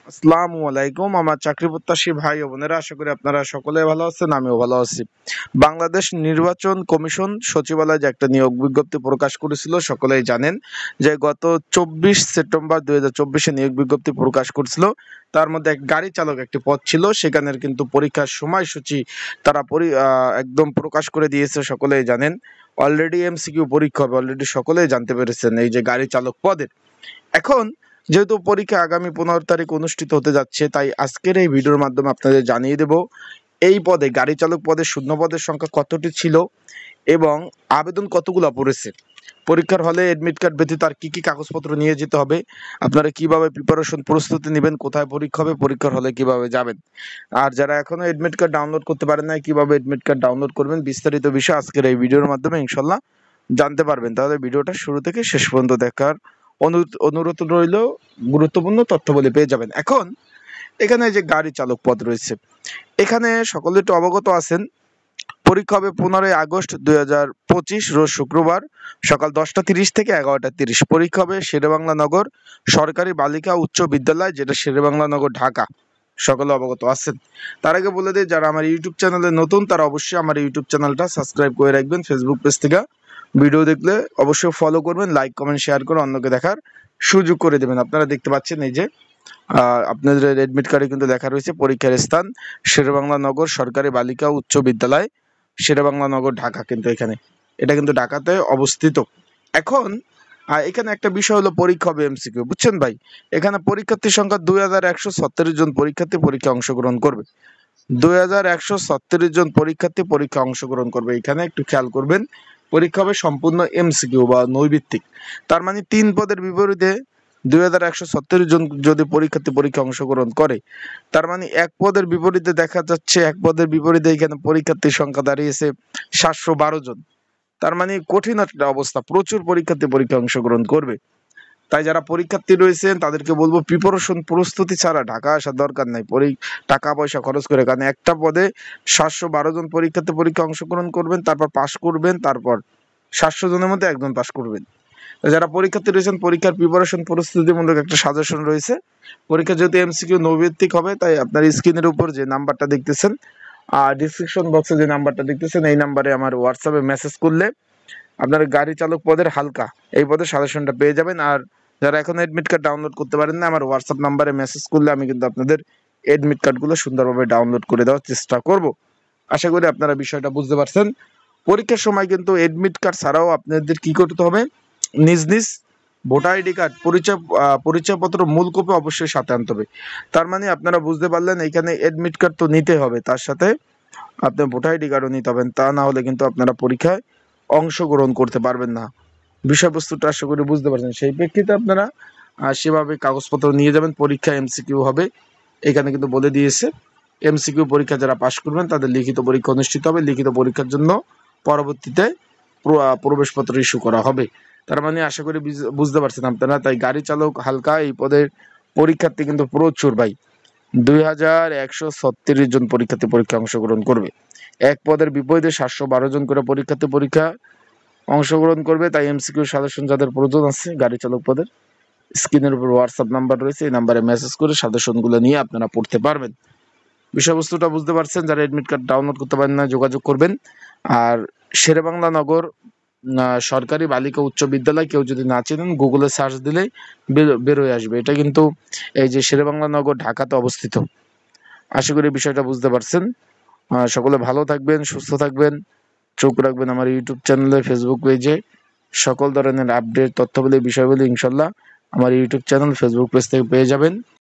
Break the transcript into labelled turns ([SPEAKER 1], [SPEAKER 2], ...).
[SPEAKER 1] আসসালামু আলাইকুম। আমার চাকরি প্রত্যাশী ভাই ও বোনেরা, আশা করি আপনারা সকলে ভালো আছেন, আমিও ভালো আছি। বাংলাদেশ নির্বাচন কমিশন সচিবালয় যে একটা নিয়োগ বিজ্ঞপ্তি প্রকাশ করেছিল, সকলেই জানেন যে গত 24 সেপ্টেম্বর 2024 নিয়োগ বিজ্ঞপ্তি প্রকাশ করেছিল। তার মধ্যে এক গাড়ি চালক একটি পদ ছিল, সেখানের কিন্তু পরীক্ষার সময়সূচি তারা একদম প্রকাশ করে দিয়েছে, সকলেই জানেন। অলরেডি এমসিকিউ পরীক্ষা হবে, অলরেডি সকলেই জানতে পেরেছেন এই যে গাড়ি চালক পদের। এখন যেহেতু পরীক্ষা আগামী 15 তারিখ অনুষ্ঠিত হতে যাচ্ছে, তাই আজকের এই ভিডিওর মাধ্যমে আপনাদের জানিয়ে দেব এই পদে গাড়ি চালক পদে শূন্য পদের সংখ্যা কতটি ছিল এবং আবেদন কতগুলো পড়েছে। পরীক্ষার হলে এডমিট কার্ড ব্যতীত আর কি কি কাগজপত্র নিয়ে যেতে হবে, আপনারা কিভাবে প্রিপারেশন প্রস্তুতি নেবেন, কোথায় পরীক্ষা হবে, পরীক্ষার হলে কিভাবে যাবেন, আর যারা এখনো এডমিট কার্ড ডাউনলোড করতে পারেন না কিভাবে এডমিট কার্ড ডাউনলোড করবেন, বিস্তারিত বিষয় আজকের এই ভিডিওর মাধ্যমে ইনশাল্লাহ জানতে পারবেন। তাহলে ভিডিওটা শুরু থেকে শেষ পর্যন্ত দেখার অনুরোধ রইল, গুরুত্বপূর্ণ তথ্যবলী পেয়ে যাবেন। এখন এখানে যে গাড়ি চালক পদ রয়েছে, এখানে সকলে একটু অবগত আছেন। পরীক্ষা হবে 15 আগস্ট 2025 রোজ শুক্রবার সকাল 10টা 30 থেকে 11টা 30। পরীক্ষা হবে শেরেবাংলা নগর সরকারি বালিকা উচ্চ বিদ্যালয়, যেটা শেরেবাংলা নগর, ঢাকা। সকলে অবগত আছেন। তার আগে বলে দিই, যারা আমার ইউটিউব চ্যানেলে নতুন তারা অবশ্যই আমার ইউটিউব চ্যানেলটা সাবস্ক্রাইব করে রাখবেন। ফেসবুক পেজ থেকে ভিডিও দেখলে অবশ্যই ফলো করবেন, লাইক কমেন্ট শেয়ার করে অন্যকে দেখার সুযোগ করে দেবেন। আপনারা দেখতে পাচ্ছেন এই যে আপনাদের এডমিট কার্ডে কিন্তু লেখা রয়েছে পরীক্ষার স্থান শেরেবাংলা নগর সরকারি বালিকা উচ্চ বিদ্যালয়, শেরেবাংলা নগর, ঢাকা। কিন্তু এটা কিন্তু ঢাকাতে অবস্থিত। এখন এখানে একটা বিষয় হলো পরীক্ষা হবে এমসিকিউ, বুঝছেন ভাই। এখানে পরীক্ষার্থীর সংখ্যা 2136 জন পরীক্ষার্থী পরীক্ষা অংশগ্রহণ করবে। 2136 জন পরীক্ষার্থী পরীক্ষা অংশগ্রহণ করবে। এখানে একটু খেয়াল করবেন, পরীক্ষা হবে সম্পূর্ণ এমসিকিউ বা নৈর্ভিত্তিক। তার মানে 3 পদের বিপরীতে 2136 জন যদি পরীক্ষার্থী পরীক্ষা অংশগ্রহণ করে, তার মানে এক পদের বিপরীতে দেখা যাচ্ছে এক পদের বিপরীতে এখানে পরীক্ষার্থীর সংখ্যা দাঁড়িয়েছে 712 জন। তার মানে কঠিন একটা অবস্থা, প্রচুর পরীক্ষার্থী পরীক্ষা অংশগ্রহণ করবে। তাই যারা পরীক্ষার্থী রয়েছেন তাদেরকে বলবো, প্রিপারেশন প্রস্তুতি ছাড়া ঢাকা আসার দরকার নাই। টাকা পয়সা খরচ করে, কারণ একটা পদে 712 জন পরীক্ষার্থী পরীক্ষা অংশগ্রহণ করবেন, তারপর পাশ করবেন, তারপর 700 জনের মধ্যে একজন পাশ করবেন। যারা পরীক্ষার্থী রয়েছেন পরীক্ষার প্রিপারেশন প্রস্তুতিমূলক একটা সাজেশন রয়েছে। পরীক্ষা যেহেতু এমসিকিউ নৈর্ভিত্তিক হবে, তাই আপনার স্ক্রিনের উপর যে নাম্বারটা দেখতেছেন আর ডিসক্রিপশন বক্সে যে নাম্বারটা দেখতেছেন, এই নাম্বারে আমার হোয়াটসঅ্যাপে মেসেজ করলে আপনার গাড়ি চালক পদের হালকা এই পদের সাজেশনটা পেয়ে যাবেন। আর যারা এখন এডমিট কার্ড ডাউনলোড করতে পারেন না, আমার হোয়াটসঅ্যাপ নাম্বারে মেসেজ করলে আমি কিন্তু আপনাদের এডমিট কার্ডগুলো সুন্দরভাবে ডাউনলোড করে দেওয়ার চেষ্টা করব। আশা করি আপনারা বিষয়টা বুঝতে পারছেন। পরীক্ষার সময় কিন্তু এডমিট কার্ড ছাড়াও আপনাদের কি করতে হবে, নিজ নিজ ভোটার আইডি কার্ড, পরিচয়পত্র মূল কপি অবশ্যই সাথে আনতে হবে। তার মানে আপনারা বুঝতে পারলেন, এখানে এডমিট কার্ড তো নিতে হবে, তার সাথে আপনার ভোটার আইডি কার্ডও নিতে হবে। তা না হলে কিন্তু আপনারা পরীক্ষায় অংশগ্রহণ করতে পারবেন না। বিষয়বস্তুটা আশা করি বুঝতে পারছেন। সেই প্রেক্ষিতে আপনারা সেভাবে কাগজপত্র নিয়ে যাবেন। পরীক্ষা এমসিকিউ হবে, এখানে কিন্তু বলে দিয়েছে। এমসিকিউ পরীক্ষা যারা পাশ করবেন তাদের লিখিত পরীক্ষা অনুষ্ঠিত হবে। লিখিত পরীক্ষার জন্য পরবর্তীতে প্রবেশপত্র ইস্যু করা হবে। তার মানে আশা করি বুঝতে পারছেন আপনারা। তাই গাড়ি চালক হালকা এই পদের পরীক্ষার্থী কিন্তু প্রচুর ভাই, 2136 জন পরীক্ষার্থী পরীক্ষা অংশগ্রহণ করবে। এক পদের বিপরীতে 712 জন করে পরীক্ষার্থী পরীক্ষা অংশগ্রহণ করবে। তাই এমসিকিউ সাজেশন যাদের প্রয়োজন আছে গাড়ি চালক পদের, স্ক্রিনের উপর হোয়াটসঅ্যাপ নাম্বার রয়েছে, এই নাম্বারে মেসেজ করে সাজেশনগুলো নিয়ে আপনারা পড়তে পারবেন। বিষয়বস্তুটা বুঝতে পারছেন। যারা এডমিট কার্ড ডাউনলোড করতে পারেন না যোগাযোগ করবেন। আর শেরেবাংলা নগর সরকারি বালিকা উচ্চ বিদ্যালয় কেউ যদি না চেনেন, গুগলে সার্চ দিলেই বেরোয় আসবে। এটা কিন্তু এই যে শেরেবাংলা নগর, ঢাকাতে অবস্থিত। আশা করি বিষয়টা বুঝতে পারছেন। সকলে ভালো থাকবেন, সুস্থ থাকবেন, চোখ রাখবেন আমার ইউটিউব চ্যানেলে, ফেসবুক পেজে। সকল ধরনের আপডেট তথ্যবলী বিষয়বলী ইনশাল্লাহ আমার ইউটিউব চ্যানেল, ফেসবুক পেজ থেকে পেয়ে যাবেন।